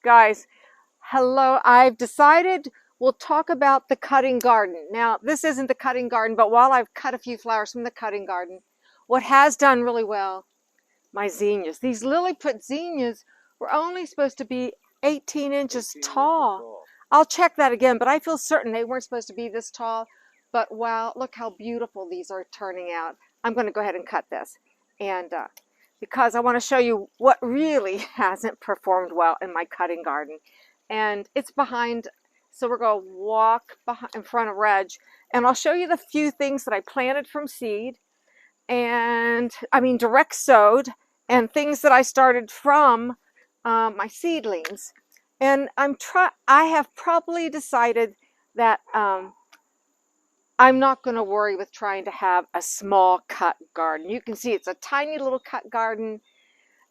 Guys, hello. I've decided we'll talk about the cutting garden. Now, this isn't the cutting garden, but while I've cut a few flowers from the cutting garden, what has done really well, my zinnias. These Lilliput zinnias were only supposed to be 18 inches tall. I'll check that again, but I feel certain they weren't supposed to be this tall. But wow, look how beautiful these are turning out. I'm going to go ahead and cut this. And because I want to show you what really hasn't performed well in my cutting garden. And it's behind, so we're going to walk behind, in front of Reg, and I'll show you the few things that I planted from seed, and direct sowed, and things that I started from my seedlings. And I have probably decided that I'm not going to worry with trying to have a small cut garden. You can see it's a tiny little cut garden.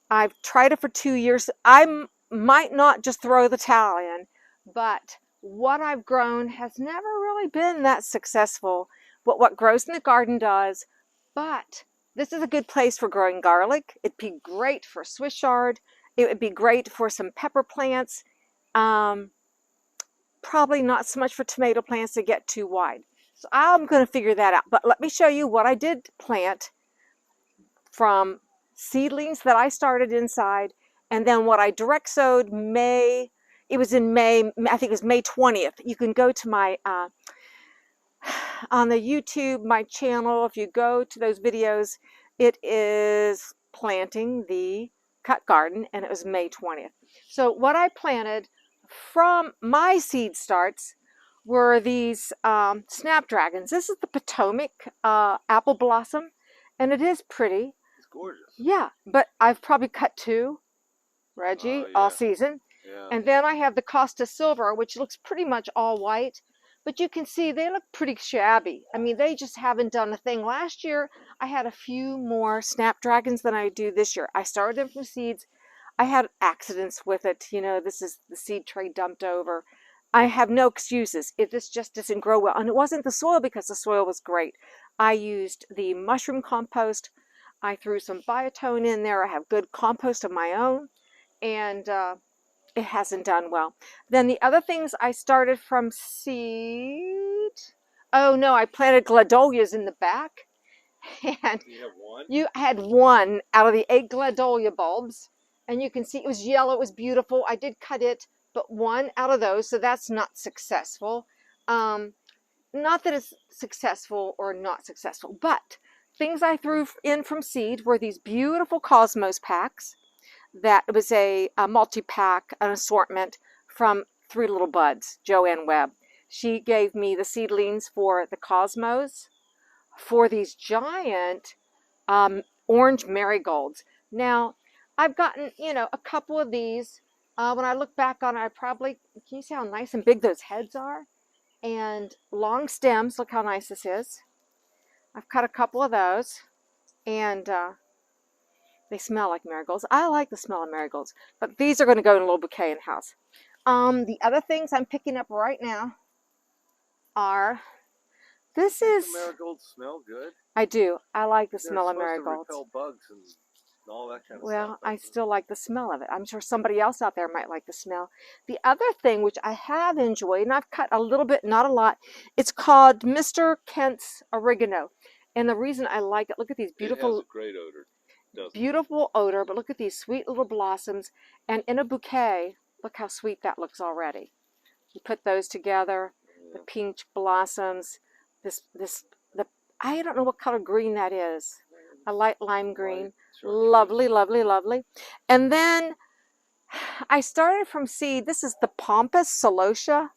I've tried it for 2 years. I might not just throw the towel in, but what I've grown has never really been that successful. But what grows in the garden does. But this is a good place for growing garlic. It'd be great for Swiss chard. It would be great for some pepper plants. Probably not so much for tomato plants to get too wide. So I'm going to figure that out. But let me show you what I did plant from seedlings that I started inside, and then what I direct sowed May. It was in May, I think it was May 20th. You can go to my, on the YouTube, my channel, if you go to those videos, it is planting the cut garden, and it was May 20th. So what I planted from my seed starts were these snapdragons. This is the Potomac apple blossom, and it is pretty. It's gorgeous. Yeah, but I've probably cut 2, Reggie, all season. Yeah. And then I have the Costa Silver, which looks pretty much all white. But you can see they look pretty shabby. I mean, they just haven't done a thing. Last year, I had a few more snapdragons than I do this year. I started them from seeds. I had accidents with it. You know, this is the seed tray dumped over. I have no excuses. This just doesn't grow well. And it wasn't the soil, because the soil was great. I used the mushroom compost. I threw some biotone in there. I have good compost of my own. And it hasn't done well. Then the other things I started from seed. Oh no, I planted gladolias in the back. And you have one? I had one out of the 8 gladolia bulbs. And you can see it was yellow, it was beautiful. I did cut it, but one out of those, so that's not successful. Not that it's successful or not successful, but things I threw in from seed were these beautiful Cosmos packs. That was a multi-pack, an assortment from 3 Little Buds, Joanne Webb. She gave me the seedlings for the Cosmos, for these giant orange marigolds. Now, I've gotten, a couple of these. When I look back on it, I probably, can you see how nice and big those heads are? And long stems, look how nice this is. I've cut a couple of those, and they smell like marigolds. I like the smell of marigolds, but these are going to go in a little bouquet in the house. The other things I'm picking up right now are, this is... The marigolds smell good? I do. I like the smell of marigolds. To repel bugs and all that kind of stuff. Well, I still like the smell of it. I'm sure somebody else out there might like the smell. The other thing, which I have enjoyed, and I've cut a little bit, not a lot, it's called Mr. Kent's Oregano. And the reason I like it, look at these beautiful... It has a great odor. Beautiful odor, but look at these sweet little blossoms. And in a bouquet, look how sweet that looks already. You put those together, the pink blossoms, I don't know what color green that is. A light lime green. Lovely, lovely, lovely. And then I started from seed. This is the Pompous Celosia.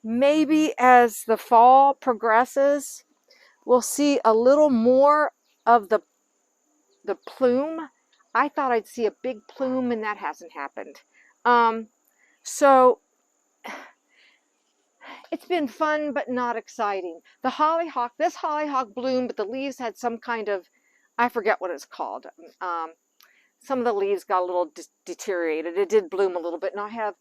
Maybe as the fall progresses, we'll see a little more of the plume. I thought I'd see a big plume, and that hasn't happened. So it's been fun, but not exciting. The hollyhock, this hollyhock bloomed, but the leaves had some kind of, I forget what it's called. Some of the leaves got a little deteriorated. It did bloom a little bit, and I have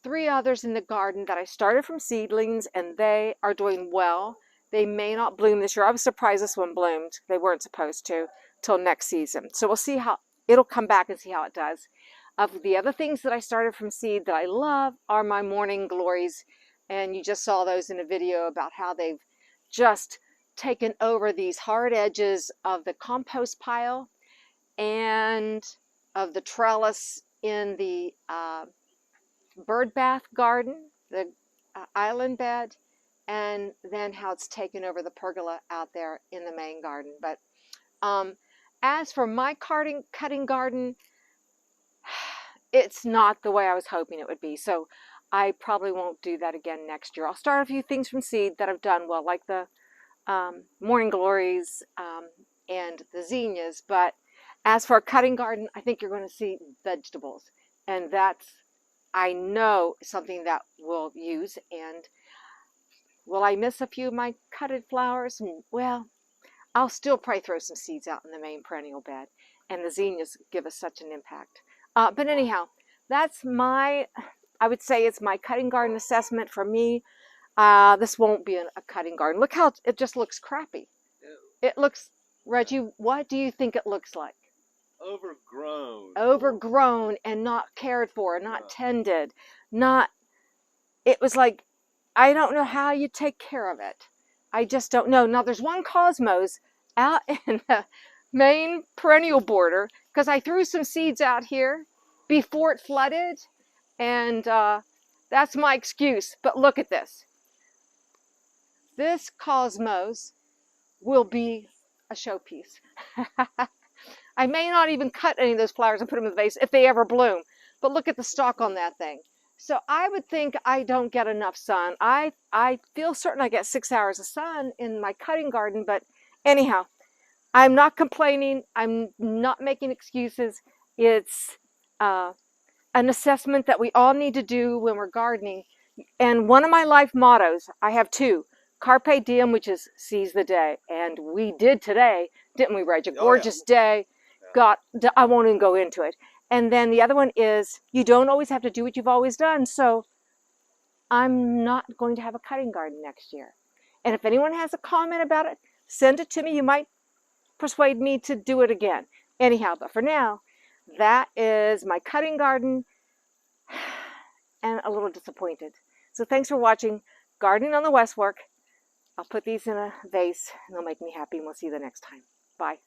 3 others in the garden that I started from seedlings, and they are doing well. They may not bloom this year. I was surprised this one bloomed. They weren't supposed to till next season. So we'll see how it'll come back and see how it does. Of the other things that I started from seed that I love are my morning glories. And you just saw those in a video about how they've just taken over these hard edges of the compost pile and of the trellis in the bird bath garden, the island bed, and then how it's taken over the pergola out there in the main garden. But as for my cutting garden, it's not the way I was hoping it would be. So I probably won't do that again next year. I'll start a few things from seed that I've done well, like the morning glories and the zinnias. But as for a cutting garden, I think you're going to see vegetables. And that's, I know, something that we'll use. And will I miss a few of my cutted flowers? Well, I'll still probably throw some seeds out in the main perennial bed. And the zinnias give us such an impact. But anyhow, that's I would say it's my cutting garden assessment for me. This won't be a cutting garden. Look how it just looks crappy. Yeah. It looks, Reggie, what do you think it looks like? Overgrown. Overgrown and not cared for, not tended, it was like, I don't know how you take care of it. I just don't know. Now there's one cosmos out in the main perennial border because I threw some seeds out here before it flooded, and that's my excuse. But look at this. This cosmos will be a showpiece. I may not even cut any of those flowers and put them in the vase if they ever bloom. But look at the stalk on that thing. So I would think I don't get enough sun. I feel certain I get 6 hours of sun in my cutting garden. But anyhow, I'm not complaining. I'm not making excuses. It's an assessment that we all need to do when we're gardening. And one of my life mottos, I have two. Carpe diem, which is seize the day. And we did today, didn't we, Reg? A gorgeous day. I won't even go into it. And then the other one is, you don't always have to do what you've always done. So I'm not going to have a cutting garden next year. And if anyone has a comment about it, send it to me. You might persuade me to do it again. Anyhow, but for now, that is my cutting garden, and a little disappointed. So thanks for watching Gardening on the West Fork. I'll put these in a vase and they'll make me happy, and we'll see you the next time. Bye.